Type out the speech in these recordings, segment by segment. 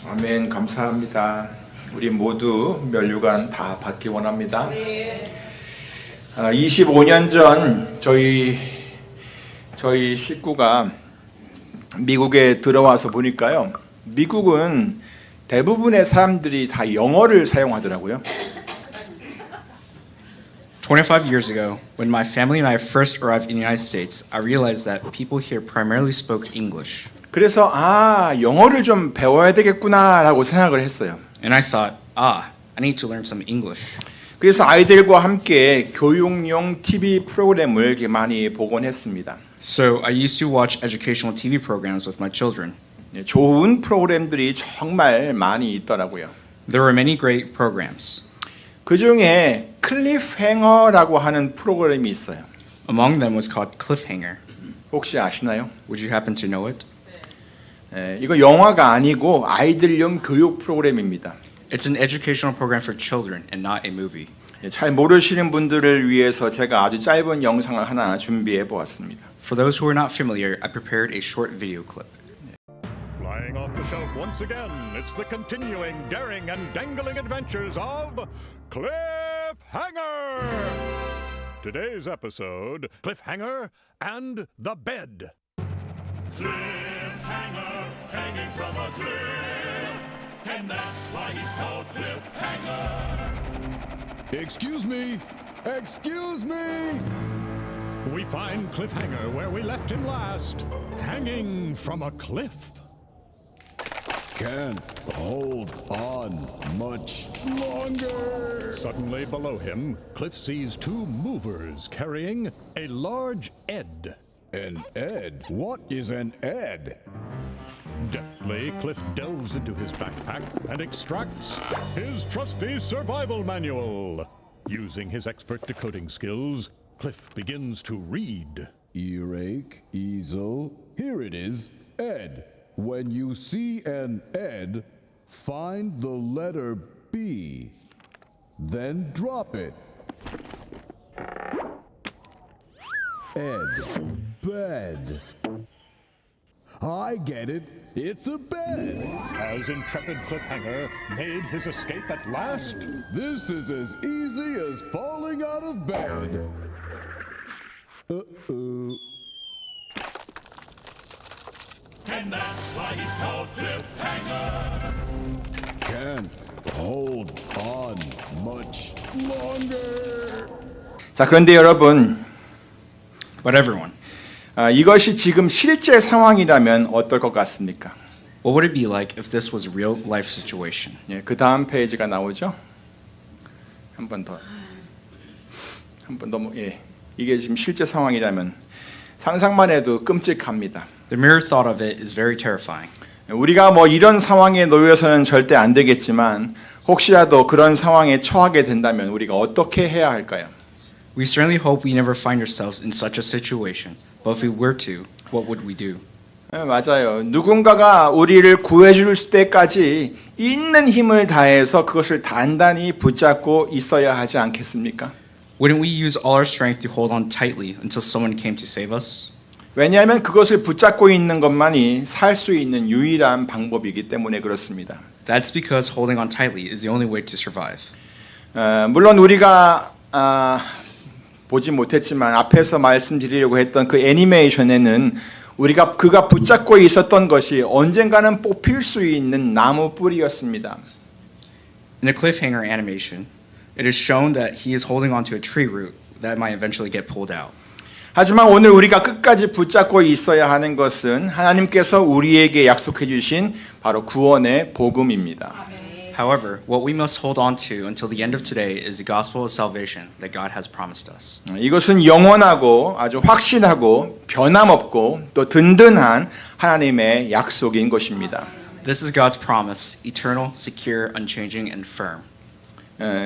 아멘. 감사합니다. 우리 모두 면류관 다 받기 원합니다. 25년 전 저희 식구가 미국에 들어와서 보니까요. 미국은 대부분의 사람들이 다 영어를 사용하더라고요. 25 years ago, when my family and I first arrived in the United States, I realized that people here primarily spoke English. 그래서 영어를 좀 배워야 되겠구나라고 생각을 했어요. And I thought, I need to learn some English. 그래서 아이들과 함께 교육용 TV 프로그램을 이렇게 많이 보곤 했습니다. So I used to watch educational TV programs with my children. 좋은 프로그램들이 정말 많이 있더라고요. There were many great programs. 그 중에 클리프행어라고 하는 프로그램이 있어요. Among them was called Cliffhanger. 혹시 아시나요? Would you happen to know it? 이거 영화가 아니고 아이들용 교육 프로그램입니다. It's an educational program for children and not a movie. 잘 모르시는 분들을 위해서 제가 아주 짧은 영상을 하나 준비해 보았습니다. For those who are not familiar, I prepared a short video clip. Flying off the shelf once again, it's the continuing daring and dangling adventures of Cliffhanger! Today's episode, Cliffhanger and the Bed. Cliffhanger, hanging from a cliff, and that's why he's called Cliffhanger. Excuse me! Excuse me! We find Cliffhanger where we left him last, hanging from a cliff. Can't hold on much longer. Suddenly below him, Cliff sees two movers carrying a large Ed. An Ed? What is an Ed? Deftly, Cliff delves into his backpack and extracts his trusty survival manual. Using his expert decoding skills, Cliff begins to read. Earache, easel. Here it is. Ed. When you see an Ed, find the letter B. Then drop it. Ed. Bed. I get it. It's a bed. Has intrepid Cliffhanger made his escape at last? This is as easy as falling out of bed. Uh-oh. And that's why he's called Cliffhanger. Can't hold on much longer. 자, 그런데 여러분, But everyone, 이것이 지금 실제 상황이라면 어떨 것 같습니까? what would it be like if this was a real life situation? 그 다음 페이지가 나오죠. 한 번 더. 이게 지금 실제 상황이라면 상상만 해도 끔찍합니다. The mere thought of it is very terrifying. 우리가 이런 상황에 놓여서는 절대 안 되겠지만 혹시라도 그런 상황에 처하게 된다면 우리가 어떻게 해야 할까요? We certainly hope we never find ourselves in such a situation. But if we were to, what would we do? 맞아요. 누군가가 우리를 구해줄 때까지 있는 힘을 다해서 그것을 단단히 붙잡고 있어야 하지 않겠습니까? Wouldn't we use all our strength to hold on tightly until someone came to save us? 왜냐하면 그것을 붙잡고 있는 것만이 살 수 있는 유일한 방법이기 때문에 그렇습니다. That's because holding on tightly is the only way to survive. 물론 우리가 보지 못했지만 앞에서 말씀드리려고 했던 그 애니메이션에는 그가 붙잡고 있었던 것이 언젠가는 뽑힐 수 있는 나무 뿌리였습니다. In the cliffhanger animation, it is shown that he is holding onto a tree root that might eventually get pulled out. 하지만 오늘 우리가 끝까지 붙잡고 있어야 하는 것은 하나님께서 우리에게 약속해 주신 바로 구원의 복음입니다. However, what we must hold on to until the end of today is the gospel of salvation that God has promised us. 이것은 영원하고 아주 확실하고 변함없고 또 든든한 하나님의 약속인 것입니다. This is God's promise, eternal, secure, unchanging, and firm.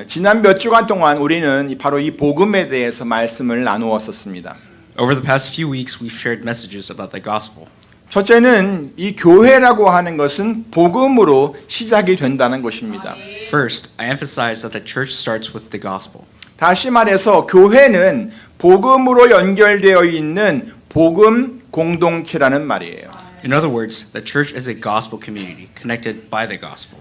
지난 몇 주간 동안 우리는 바로 이 복음에 대해서 말씀을 나누었었습니다. Over the past few weeks, we've shared messages about the gospel. 첫째는 이 교회라고 하는 것은 복음으로 시작이 된다는 것입니다. First, I emphasize that the church starts with the gospel. 다시 말해서 교회는 복음으로 연결되어 있는 복음 공동체라는 말이에요. In other words, the church is a gospel community connected by the gospel.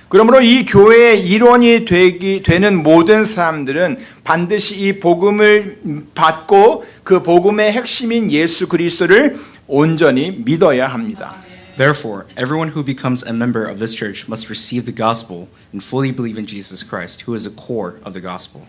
그러므로 이 교회의 일원이 되는 모든 사람들은 반드시 이 복음을 받고 그 복음의 핵심인 예수 그리스도를 온전히 믿어야 합니다. Therefore, everyone who becomes a member of this church must receive the gospel and fully believe in Jesus Christ, who is the core of the gospel.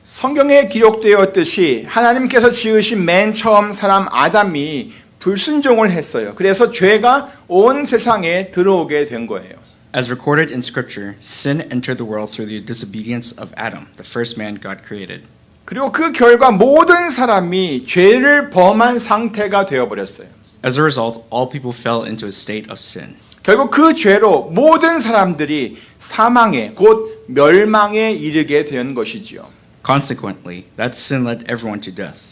성경에 기록되었듯이 하나님께서 지으신 맨 처음 사람 아담이 불순종을 했어요. 그래서 죄가 온 세상에 들어오게 된 거예요. As recorded in Scripture, sin entered the world through the disobedience of Adam, the first man God created. 그리고 그 결과 모든 사람이 죄를 범한 상태가 되어버렸어요. As a result, all people fell into a state of sin. 결국 그 죄로 모든 사람들이 사망에 곧 멸망에 이르게 된 것이지요. Consequently, that sin led everyone to death.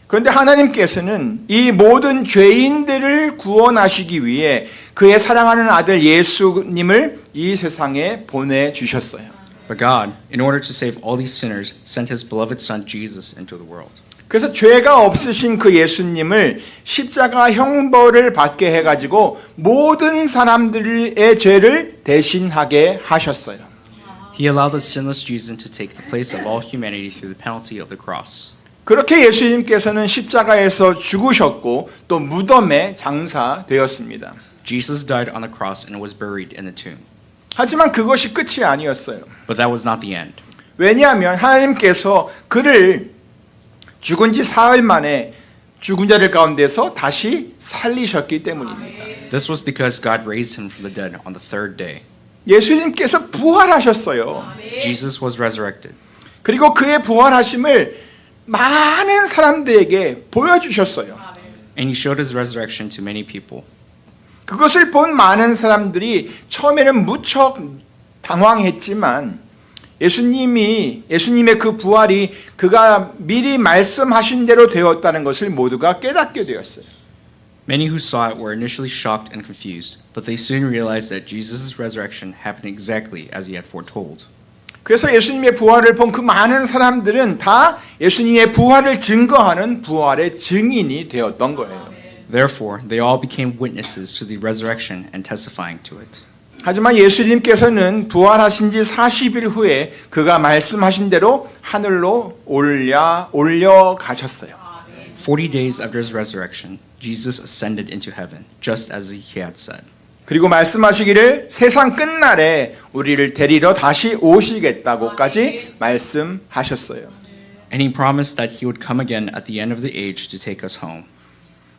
그런데 하나님께서는 이 모든 죄인들을 구원하시기 위해 그의 사랑하는 아들 예수님을 이 세상에 보내주셨어요. But God, in order to save all these sinners, sent His beloved Son Jesus into the world. 그래서 죄가 없으신 그 예수님을 십자가 형벌을 받게 해가지고 모든 사람들의 죄를 대신하게 하셨어요. He allowed the sinless Jesus to take the place of all humanity through the penalty of the cross. 그렇게 예수님께서는 십자가에서 죽으셨고 또 무덤에 장사되었습니다. Jesus died on the cross and was buried in the tomb. 하지만 그것이 끝이 아니었어요. But that was not the end. 왜냐하면 하나님께서 그를 죽은 지 사흘 만에 죽은 자들 가운데서 다시 살리셨기 때문입니다. This was because God raised him from the dead on the third day. 예수님께서 부활하셨어요. Jesus was resurrected. 그리고 그의 부활하심을 많은 사람들에게 보여주셨어요. And he showed his resurrection to many people. 그것을 본 많은 사람들이 처음에는 무척 당황했지만 예수님의 그 부활이 그가 미리 말씀하신 대로 되었다는 것을 모두가 깨닫게 되었어요. Many who saw it were initially shocked and confused, but they soon realized that Jesus' resurrection happened exactly as he had foretold. 그래서 예수님의 부활을 본 그 많은 사람들은 다 예수님의 부활을 증거하는 부활의 증인이 되었던 거예요. Therefore, they all became witnesses to the resurrection and testifying to it. 하지만 예수님께서는 부활하신 지 40일 후에 그가 말씀하신 대로 하늘로 올려 가셨어요. 40 days after his resurrection, Jesus ascended into heaven, just as he had said. 그리고 말씀하시기를 세상 끝날에 우리를 데리러 다시 오시겠다고까지 말씀하셨어요. And he promised that he would come again at the end of the age to take us home.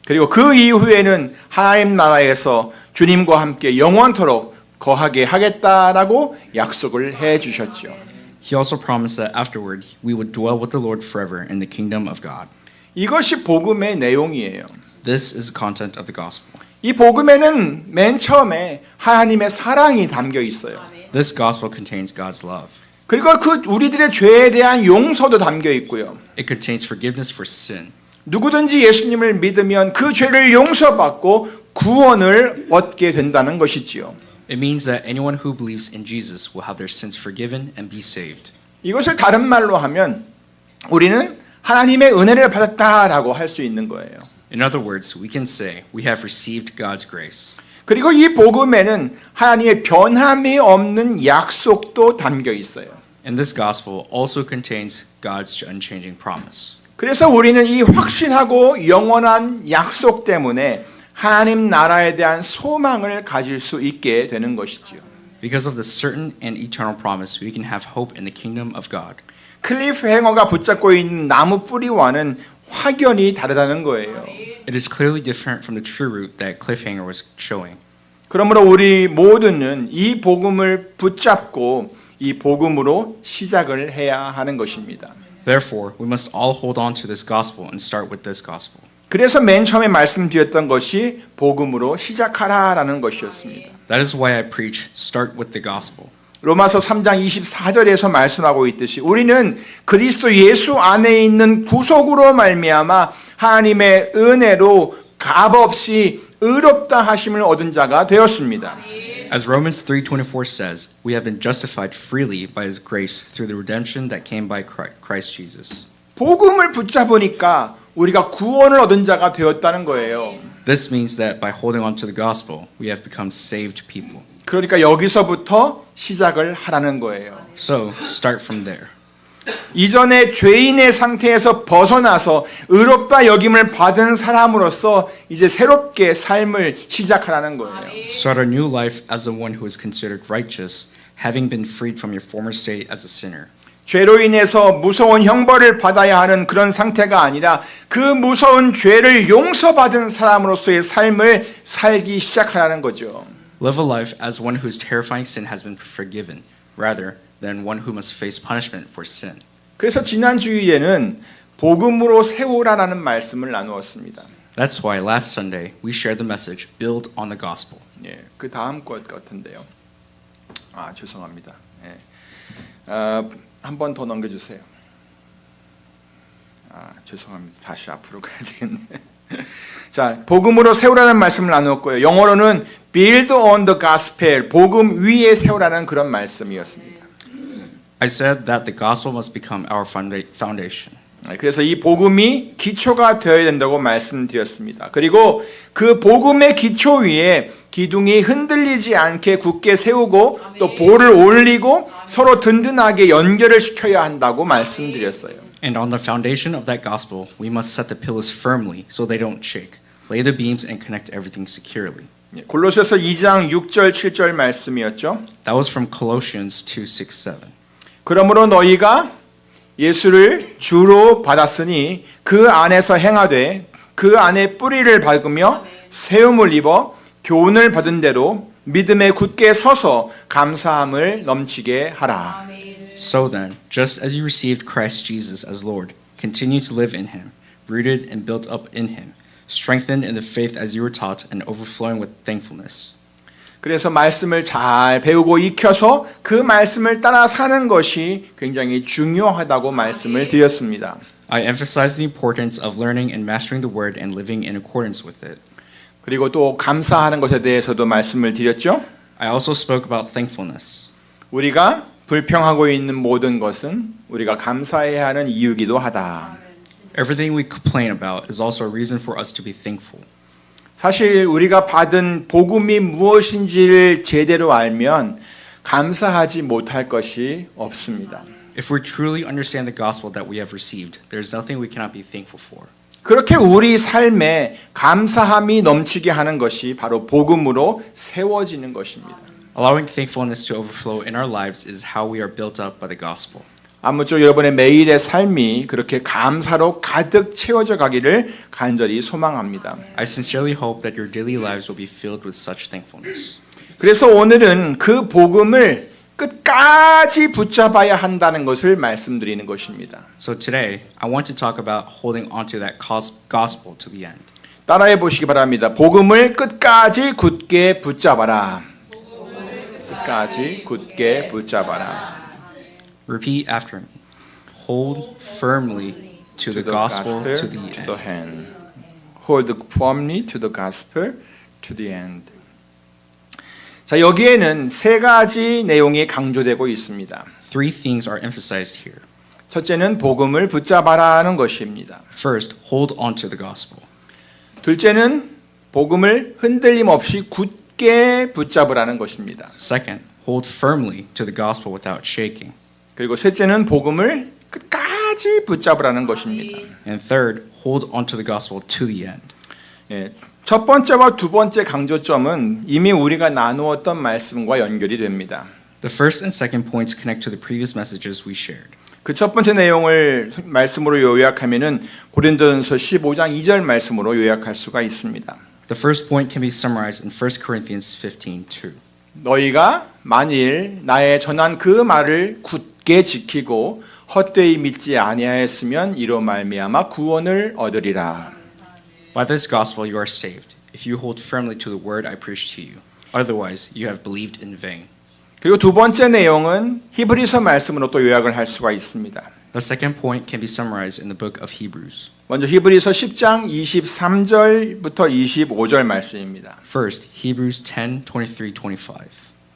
그리고 그 이후에는 하나님 나라에서 주님과 함께 영원토록 거하게 하겠다라고 약속을 해 주셨죠. He also promised that afterward we would dwell with the Lord forever in the kingdom of God. 이것이 복음의 내용이에요. This is the content of the gospel. 이 복음에는 맨 처음에 하나님의 사랑이 담겨 있어요. This gospel contains God's love. 그리고 그 우리들의 죄에 대한 용서도 담겨 있고요. It contains forgiveness for sin. 누구든지 예수님을 믿으면 그 죄를 용서받고 구원을 얻게 된다는 것이지요. It means that anyone who believes in Jesus will have their sins forgiven and be saved. 이것을 다른 말로 하면 우리는 하나님의 은혜를 받았다라고 할 수 있는 거예요. In other words, we can say we have received God's grace. 그리고 이 복음에는 하나님의 변함이 없는 약속도 담겨 있어요. And this gospel also contains God's unchanging promise. 그래서 우리는 이 확신하고 영원한 약속 때문에 하나님 나라에 대한 소망을 가질 수 있게 되는 것이지요. Because of the certain and eternal promise, we can have hope in the kingdom of God. 클리프 행어가 붙잡고 있는 나무 뿌리와는 확연히 다르다는 거예요. It is clearly different from the true root that Cliffhanger was showing. 그러므로 우리 모두는 이 복음을 붙잡고 이 복음으로 시작을 해야 하는 것입니다. Therefore, we must all hold on to this gospel and start with this gospel. 그래서 맨 처음에 말씀드렸던 것이 복음으로 시작하라라는 것이었습니다. That is why I preach, start with the gospel. 로마서 3장 24절에서 말씀하고 있듯이 우리는 그리스도 예수 안에 있는 구속으로 말미암아 하나님의 은혜로 값없이 의롭다 하심을 얻은 자가 되었습니다. As Romans 3:24 says, we have been justified freely by his grace through the redemption that came by Christ Jesus. 복음을 붙잡으니까 우리가 구원을 얻은 자가 되었다는 거예요. This means that by holding on to the gospel, we have become saved people. 그러니까 여기서부터 시작을 하라는 거예요. So start from there. 이전에 죄인의 상태에서 벗어나서 의롭다 여김을 받은 사람으로서 이제 새롭게 삶을 시작하라는 거예요. Start a new life as the one who is considered righteous, having been freed from your former state as a sinner. 죄로 인해서 무서운 형벌을 받아야 하는 그런 상태가 아니라 그 무서운 죄를 용서받은 사람으로서의 삶을 살기 시작하라는 거죠. Live a life as one whose terrifying sin has been forgiven, rather than one who must face punishment for sin. 그래서 지난 주일에는 복음으로 세우라라는 말씀을 나누었습니다. That's why last Sunday we shared the message, build on the gospel. 예, 그 다음 것 같은데요. 아, 죄송합니다. 예. 한 번 더 넘겨주세요. 아, 죄송합니다. 다시 앞으로 가야 되겠네. 자, 복음으로 세우라는 말씀을 나누었고요. 영어로는 build on the gospel, 복음 위에 세우라는 그런 말씀이었습니다. I said that the gospel must become our foundation. 그래서 이 복음이 기초가 되어야 된다고 말씀드렸습니다. 그리고 그 복음의 기초 위에 기둥이 흔들리지 않게 굳게 세우고 또 볼을 올리고 서로 든든하게 연결을 시켜야 한다고 말씀드렸어요. And on the foundation of that gospel, we must set the pillars firmly so they don't shake. Lay the beams and connect everything securely. 골로새서 2장 6절 7절 말씀이었죠. That was from Colossians 2:6-7. 그러므로 너희가 예수를 주로 받았으니 그 안에서 행하되 그 안에 뿌리를 박으며 세움을 입어 교훈을 받은 대로 믿음에 굳게 서서 감사함을 넘치게 하라. So then, just as you received Christ Jesus as Lord, continue to live in him, rooted and built up in him, strengthened in the faith as you were taught and overflowing with thankfulness. 그래서 말씀을 잘 배우고 익혀서 그 말씀을 따라 사는 것이 굉장히 중요하다고 말씀을 드렸습니다. I emphasize the importance of learning and mastering the word and living in accordance with it. 그리고 또 감사하는 것에 대해서도 말씀을 드렸죠. I also spoke about thankfulness. 우리가 불평하고 있는 모든 것은 우리가 감사해야 하는 이유기도 하다. Everything we complain about is also a reason for us to be thankful. 사실 우리가 받은 복음이 무엇인지를 제대로 알면 감사하지 못할 것이 없습니다. If we truly understand the gospel that we have received, there is nothing we cannot be thankful for. 그렇게 우리 삶에 감사함이 넘치게 하는 것이 바로 복음으로 세워지는 것입니다. Allowing thankfulness to overflow in our lives is how we are built up by the gospel. 아무쪼록 여러분의 매일의 삶이 그렇게 감사로 가득 채워져 가기를 간절히 소망합니다. I sincerely hope that your daily lives will be filled with such thankfulness. 그래서 오늘은 그 복음을 끝까지 붙잡아야 한다는 것을 말씀드리는 것입니다. So today, I want to talk about holding onto that gospel to the end. 따라해 보시기 바랍니다. 복음을 끝까지 굳게 붙잡아라. 끝까지 굳게 붙잡아라. Repeat after me. Hold firmly to the gospel to the end. end. Hold firmly to the gospel to the end. 자, 여기에는 세 가지 내용이 강조되고 있습니다. Three things are emphasized here. 첫째는 복음을 붙잡아라는 것입니다. First, hold on to the gospel. 둘째는 복음을 흔들림 없이 굳게 붙잡으라는 것입니다. Second, hold firmly to the gospel without shaking. 그리고 셋째는 복음을 끝까지 붙잡으라는 것입니다. And third, hold on to the gospel to the end. 예, 첫 번째와 두 번째 강조점은 이미 우리가 나누었던 말씀과 연결이 됩니다. The first and second points connect to the previous messages we shared. 그 첫 번째 내용을 말씀으로 요약하면은 고린도전서 15장 2절 말씀으로 요약할 수가 있습니다. The first point can be summarized in 1 Corinthians 15:2. 너희가 만일 나의 전한 그 말을 굳게 지키고 헛되이 믿지 아니하였으면 이로 말미암아 구원을 얻으리라. By this gospel you are saved, if you hold firmly to the word I preach to you. Otherwise, you have believed in vain. 그리고 두 번째 내용은 히브리서 말씀으로 또 요약을 할 수가 있습니다. The second point can be summarized in the book of Hebrews. 먼저 히브리서 10장 23절부터 25절 말씀입니다. First, Hebrews 10:23-25.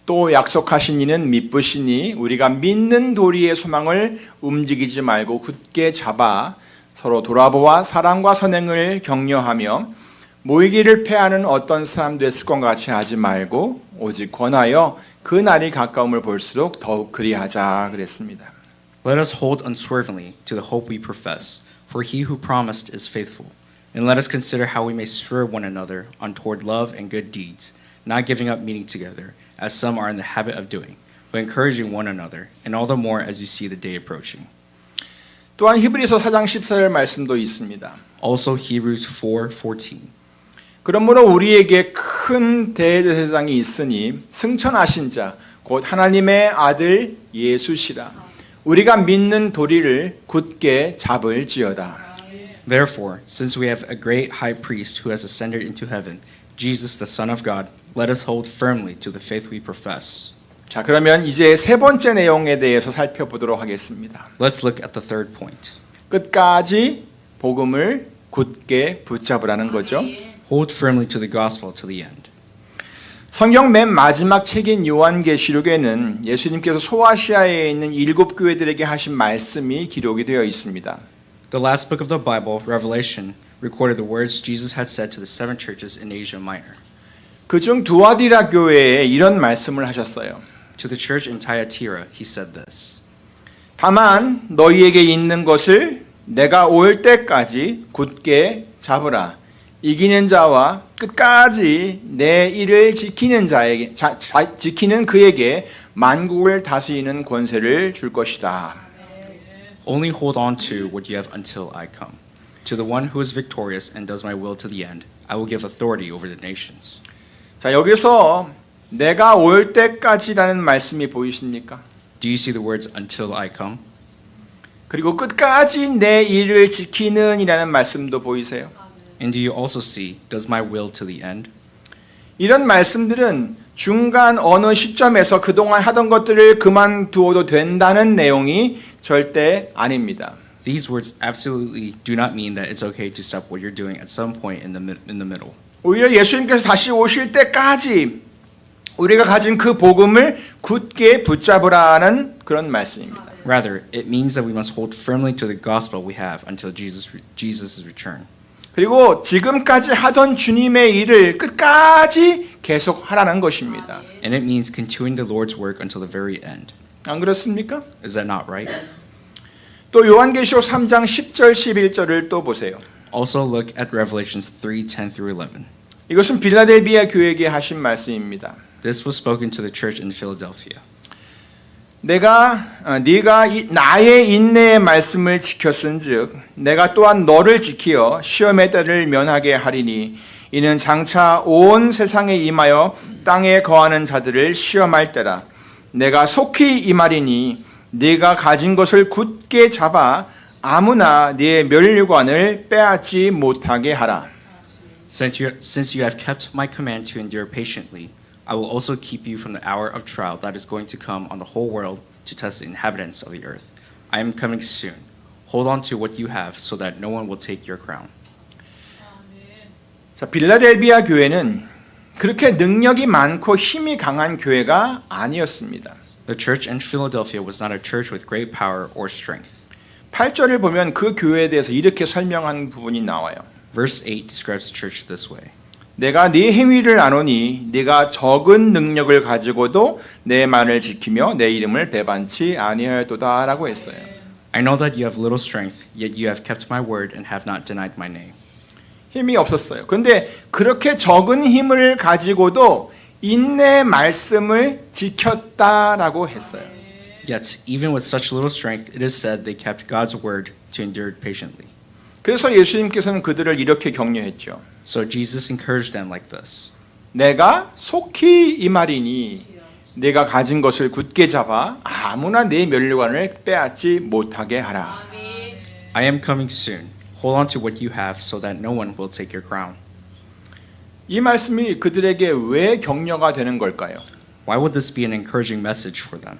또 약속하신 이는 미쁘시니 우리가 믿는 도리의 소망을 움직이지 말고 굳게 잡아 서로 돌아보아 사랑과 선행을 격려하며 모이기를 패하는 어떤 사람들의 습관 같이 하지 말고 오직 권하여 그 날이 가까움을 볼수록 더욱 그리하자 그랬습니다. Let us hold unswervingly to the hope we profess, for he who promised is faithful. And let us consider how we may spur one another on toward love and good deeds, not giving up meeting together, as some are in the habit of doing, but encouraging one another, and all the more as you see the day approaching. 또한 히브리서 4장 14절 말씀도 있습니다. Also Hebrews 4:14. 그러므로 우리에게 큰 대제사장이 있으니 승천하신 자 곧 하나님의 아들 예수시라. 우리가 믿는 도리를 굳게 잡을지어다. Therefore, since we have a great high priest who has ascended into heaven, Jesus the Son of God, let us hold firmly to the faith we profess. 자, 그러면 이제 세 번째 내용에 대해서 살펴보도록 하겠습니다. Let's look at the third point. 끝까지 복음을 굳게 붙잡으라는 거죠. Hold firmly to the gospel to the end. 성경 맨 마지막 책인 요한계시록에는 예수님께서 소아시아에 있는 7 교회들에게 하신 말씀이 기록이 되어 있습니다. The last book of the Bible, Revelation, recorded the words Jesus had said to the 7 churches in Asia Minor. 그중 두아디라 교회에 이런 말씀을 하셨어요. To the church in Thyatira, he said this. 다만 너희에게 있는 것을 내가 올 때까지 굳게 잡으라. 이기는 자와 끝까지 내 일을 지키는 자에게 지키는 그에게 만국을 다스리는 권세를 줄 것이다. Only hold on to what you have until I come. To the one who is victorious and does my will to the end, I will give authority over the nations. 자, 여기서 내가 올 때까지라는 말씀이 보이십니까? Do you see the words until I come? 그리고 끝까지 내 일을 지키는이라는 말씀도 보이세요? And do you also see, does my will to the end? 이런 말씀들은 중간 어느 시점에서 그동안 하던 것들을 그만두어도 된다는 내용이 절대 아닙니다. These words absolutely do not mean that it's okay to stop what you're doing at some point in the middle. 오히려 예수님께서 다시 오실 때까지 우리가 가진 그 복음을 굳게 붙잡으라는 그런 말씀입니다. Rather, it means that we must hold firmly to the gospel we have until Jesus' return. 그리고 지금까지 하던 주님의 일을 끝까지 계속 하라는 것입니다. And it means continuing the Lord's work until the very end. 안 그렇습니까? Is that not right? 또 요한계시록 3장 10절 11절을 또 보세요. Also look at Revelations 3:10 through 11. 이것은 빌라델비아 교회에게 하신 말씀입니다. This was spoken to the church in Philadelphia. 네가 나의 인내의 말씀을 지켰은즉 내가 또한 너를 지키어 시험의 때를 면하게 하리니 이는 장차 온 세상에 임하여 땅에 거하는 자들을 시험할 때라. 내가 속히 임하리니 네가 가진 것을 굳게 잡아 아무나 네 멸류관을 빼앗지 못하게 하라. Since you have kept my command to endure patiently, I will also keep you from the hour of trial that is going to come on the whole world to test the inhabitants of the earth. I am coming soon. Hold on to what you have so that no one will take your crown. 자, 빌라델비아 교회는 그렇게 능력이 많고 힘이 강한 교회가 아니었습니다. The church in Philadelphia was not a church with great power or strength. 8절을 보면 그 교회에 대해서 이렇게 설명한 부분이 나와요. Verse 8 describes the church this way. 내가 네 행위를 아노니 네가 적은 능력을 가지고도 내 말을 지키며 내 이름을 배반치 아니하였도다라고 했어요. I know that you have little strength, yet you have kept my word and have not denied my name. 힘이 없었어요. 그런데 그렇게 적은 힘을 가지고도 인내의 말씀을 지켰다라고 했어요. Yet, even with such little strength, it is said they kept God's word to endure patiently. 그래서 예수님께서는 그들을 이렇게 격려했죠. So Jesus encouraged them like this. 내가 속히 임하리니 내가 가진 것을 굳게 잡아 아무나 내 멸류관을 빼앗지 못하게 하라. I am coming soon. Hold on to what you have so that no one will take your crown. 이 말씀이 그들에게 왜 격려가 되는 걸까요? Why would this be an encouraging message for them?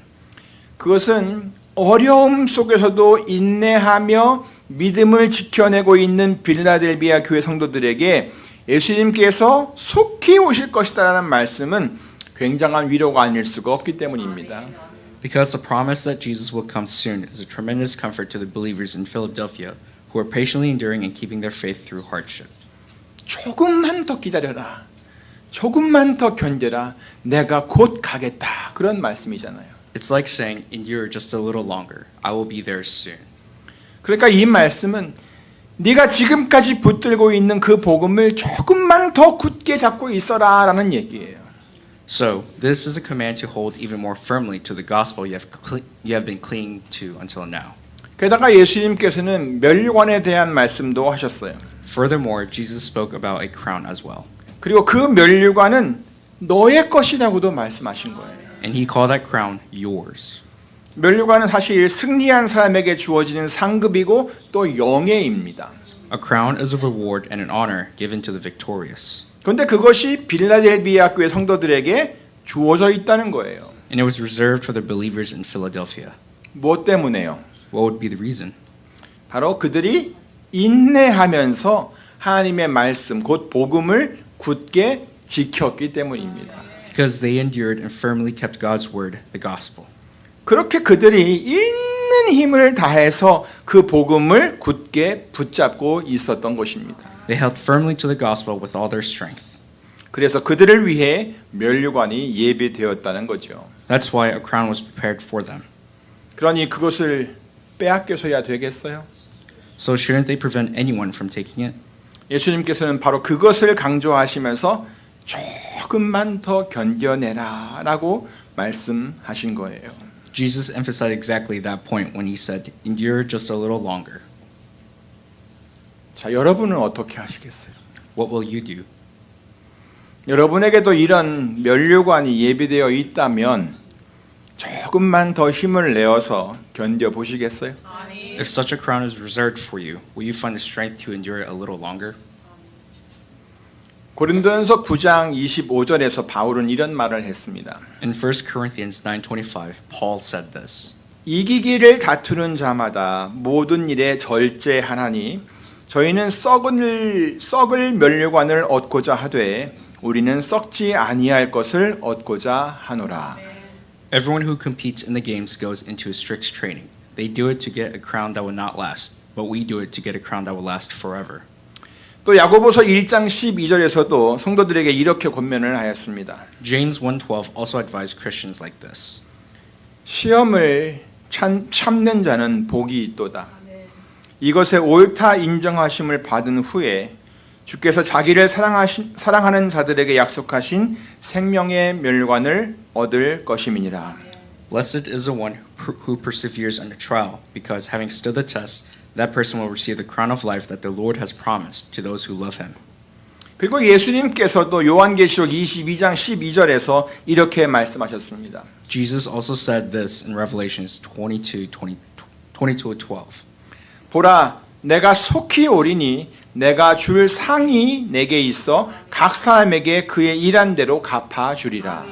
그것은 어려움 속에서도 인내하며 믿음을 지켜내고 있는 빌라델비아 교회 성도들에게 예수님께서 속히 오실 것이다라는 말씀은 굉장한 위로가 아닐 수가 없기 때문입니다. Because the promise that Jesus will come soon is a tremendous comfort to the believers in Philadelphia who are patiently enduring and keeping their faith through hardship. 조금만 더 기다려라. 조금만 더 견뎌라. 내가 곧 가겠다. 그런 말씀이잖아요. It's like saying, endure just a little longer. I will be there soon. 그러니까 이 말씀은 네가 지금까지 붙들고 있는 그 복음을 조금만 더 굳게 잡고 있어라라는 얘기예요. So, this is a command to hold even more firmly to the gospel you have been clinging to until now. 게다가 예수님께서는 면류관에 대한 말씀도 하셨어요. Furthermore, Jesus spoke about a crown as well. 그리고 그 면류관은 너의 것이라고도 말씀하신 거예요. And he called that crown yours. 면류관은 사실 승리한 사람에게 주어지는 상급이고 또 영예입니다. A crown is a reward and an honor given to the victorious. 그런데 그것이 빌라델비아 교회 성도들에게 주어져 있다는 거예요. And it was reserved for the believers in Philadelphia. 무엇 때문에요? What would be the reason? 바로 그들이 인내하면서 하나님의 말씀, 곧 복음을 굳게 지켰기 때문입니다. Because they endured and firmly kept God's word, the gospel. 그렇게 그들이 있는 힘을 다해서 그 복음을 굳게 붙잡고 있었던 것입니다. They held firmly to the gospel with all their strength. 그래서 그들을 위해 면류관이 예비되었다는 거죠. That's why a crown was prepared for them. 그러니 그것을 빼앗겨서야 되겠어요? So shouldn't they prevent anyone from taking it? 예수님께서는 바로 그것을 강조하시면서 조금만 더 견뎌내라 라고 말씀하신 거예요. Jesus emphasized exactly that point when he said, endure just a little longer. 자, 여러분은 어떻게 하시겠어요? What will you do? 여러분에게도 이런 면류관이 예비되어 있다면 조금만 더 힘을 내어서 견뎌 보시겠어요? If such a crown is reserved for you, will you find the strength to endure it a little longer? 고린도전서 9장 25절에서 바울은 이런 말을 했습니다. In 1 Corinthians 9:25, Paul said this. 이기기를 다투는 자마다 모든 일에 절제하나니 저희는 썩을 면류관을 얻고자 하되 우리는 썩지 아니할 것을 얻고자 하노라. Everyone who competes in the games goes into a strict training. They do it to get a crown that will not last, but we do it to get a crown that will last forever. 또 야고보서 1장 12절에서도 성도들에게 이렇게 권면을 하였습니다. James 1:12 also advised Christians like this. 시험을 참는 자는 복이 있도다. 이것에 옳다 인정하심을 받은 후에 주께서 자기를 사랑하는 자들에게 약속하신 생명의 멸관을 얻을 것임이니라. Blessed is the one who perseveres under trial, because having stood the test, that person will receive the crown of life that the Lord has promised to those who love him. 그리고 예수님께서도 요한계시록 22장 12절에서 이렇게 말씀하셨습니다. Jesus also said this in Revelations 22:12. 보라, 내가 속히 오리니 내가 줄 상이 내게 있어 각 사람에게 그의 일한 대로 갚아 주리라.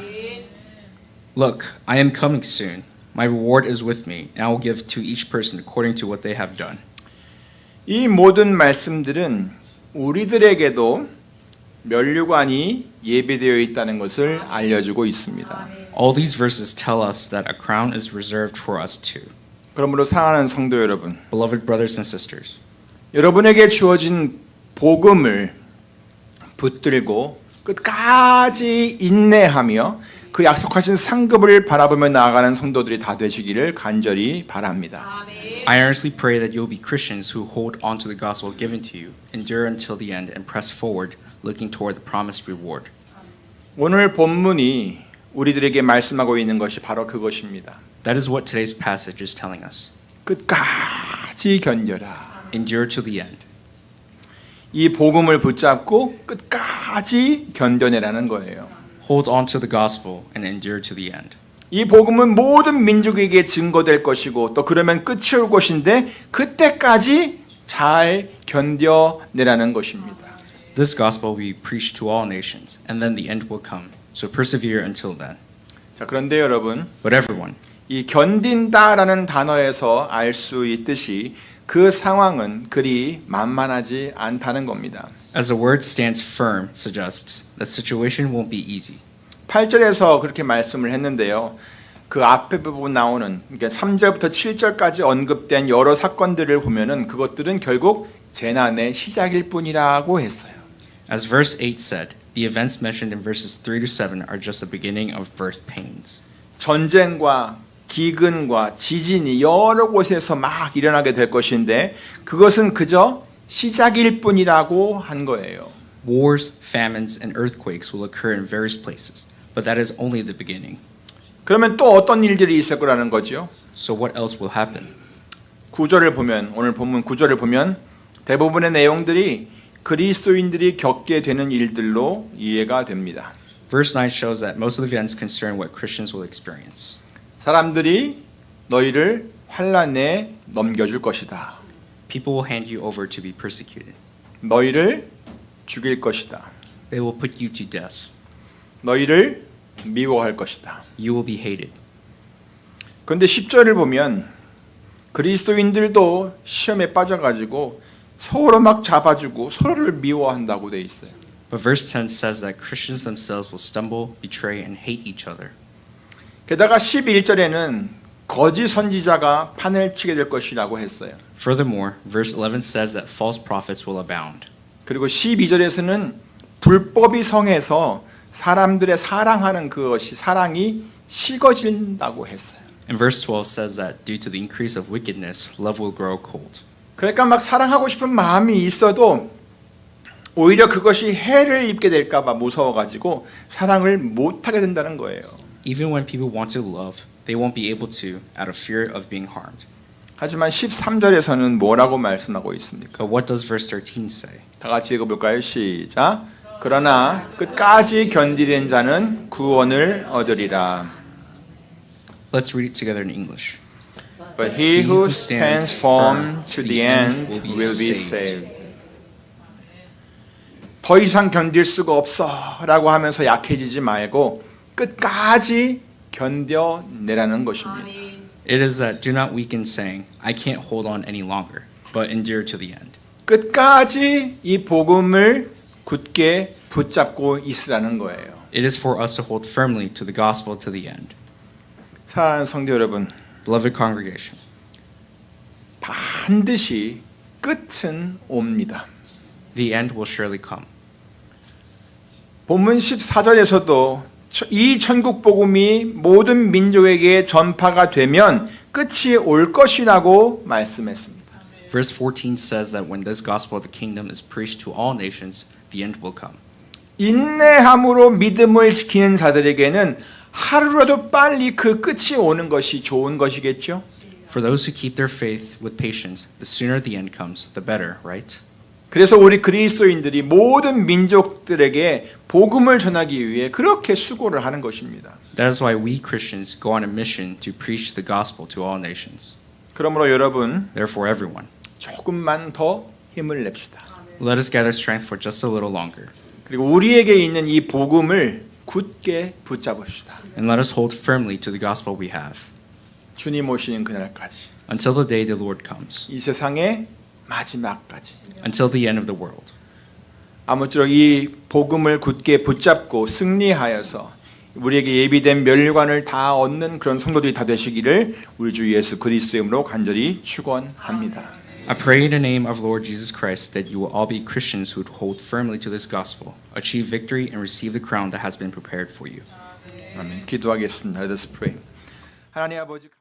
Look, I am coming soon. My reward is with me, and I will give to each person according to what they have done. 이 모든 말씀들은 우리들에게도 면류관이 예비되어 있다는 것을 알려주고 있습니다. All these verses tell us that a crown is reserved for us too. 그러므로 사랑하는 성도 여러분, Beloved brothers and sisters, 여러분에게 주어진 복음을 붙들고 끝까지 인내하며 그 약속하신 상급을 바라보며 나아가는 성도들이 다 되시기를 간절히 바랍니다. I earnestly pray that you will be Christians who hold on to the gospel given to you, endure until the end, and press forward, looking toward the promised reward. 오늘 본문이 우리들에게 말씀하고 있는 것이 바로 그것입니다. That is what today's passage is telling us. 끝까지 견뎌라. Endure to the end. 이 복음을 붙잡고 끝까지 견뎌내라는 거예요. Hold on to the gospel and endure to the end. 이 복음은 모든 민족에게 증거될 것이고 또 그러면 끝이 올 것인데 그때까지 잘 견뎌내라는 것입니다. This gospel will be preached to all nations, and then the end will come. So persevere until then. 자, 그런데 여러분, But everyone, 이 견딘다라는 단어에서 알 수 있듯이 그 상황은 그리 만만하지 않다는 겁니다. as the word stands firm suggests, the situation won't be easy. 8절에서 그렇게 말씀을 했는데요. 그 앞에 부분 나오는 그러니까 3절부터 7절까지 언급된 여러 사건들을 보면은 그것들은 결국 재난의 시작일 뿐이라고 했어요. As verse 8 said, the events mentioned in verses 3 to 7 are just the beginning of birth pains. 전쟁과 기근과 지진이 여러 곳에서 막 일어나게 될 것인데 그것은 그저 시작일 뿐이라고 한 거예요. Wars, famines, and earthquakes will occur in various places, but that is only the beginning. 그러면 또 어떤 일들이 있을 거라는 거죠? So what else will happen? 구절을 보면 오늘 본문 구절을 보면 대부분의 내용들이 그리스도인들이 겪게 되는 일들로 이해가 됩니다. Verse 9 shows that most of the events concern what Christians will experience. 사람들이 너희를 환난에 넘겨줄 것이다. People will hand you over to be persecuted. 너희를 죽일 것이다. They will put you to death. 너희를 미워할 것이다. You will be hated. 그런데 10절을 보면 그리스도인들도 시험에 빠져가지고 서로 막 잡아주고 서로를 미워한다고 돼 있어요. But verse 10 says that Christians themselves will stumble, betray, and hate each other. 게다가 11절에는 거짓 선지자가 판을 치게 될 것이라고 했어요. Furthermore, verse 11 says that false prophets will abound. 그리고 12절에서는 불법이 성해서 사람들의 사랑하는 그것이 사랑이 식어진다고 했어요. And verse 12 says that due to the increase of wickedness, love will grow cold. 그러니까 막 사랑하고 싶은 마음이 있어도 오히려 그것이 해를 입게 될까 봐 무서워가지고 사랑을 못하게 된다는 거예요. Even when people want to love, they won't be able to out of fear of being harmed. 하지만 13절에서는 뭐라고 말씀하고 있습니까? But what does verse 13 say? 다 같이 읽어볼까요? 시작. 그러나 끝까지 견디는 자는 구원을 얻으리라. Let's read it together in English. But he who stands firm to the end will be saved. 더 이상 견딜 수가 없어라고 하면서 약해지지 말고 끝까지 견뎌내라는 것입니다. It is that do not weaken saying, I can't hold on any longer, but endure to the end. 끝까지 이 복음을 굳게 붙잡고 있으라는 거예요. It is for us to hold firmly to the gospel to the end. 사랑하는 성도 여러분, Beloved congregation, 반드시 끝은 옵니다. the end will surely come. 본문 14절에서도 이 천국 복음이 모든 민족에게 전파가 되면 끝이 올 것이라고 말씀했습니다. Verse 14 says that when this gospel of the kingdom is preached to all nations, the end will come. 인내함으로 믿음을 지키는 자들에게는 하루라도 빨리 그 끝이 오는 것이 좋은 것이겠죠? For those who keep their faith with patience, the sooner the end comes, the better, right? 그래서 우리 그리스도인들이 모든 민족들에게 복음을 전하기 위해 그렇게 수고를 하는 것입니다. That is why we Christians go on a mission to preach the gospel to all nations. 그러므로 여러분 Therefore, everyone, 조금만 더 힘을 냅시다. let us gather strength for just a little longer, 그리고 우리에게 있는 이 복음을 굳게 붙잡읍시다. and let us hold firmly to the gospel we have, 주님 오시는 그날까지, until the day the Lord comes, 이 세상의 마지막까지. until the end of the world. 아무쪼록 이 복음을 굳게 붙잡고 승리하여서 우리에게 예비된 멸관을 다 얻는 그런 성도들이 다 되시기를 우리 주 예수 그리스도의 이름으로 간절히 축원합니다. I pray in the name of Lord Jesus Christ that you will all be Christians who hold firmly to this gospel, achieve victory, and receive the crown that has been prepared for you. 아멘. 기도하겠습니다. Let us pray. 하나님 아버지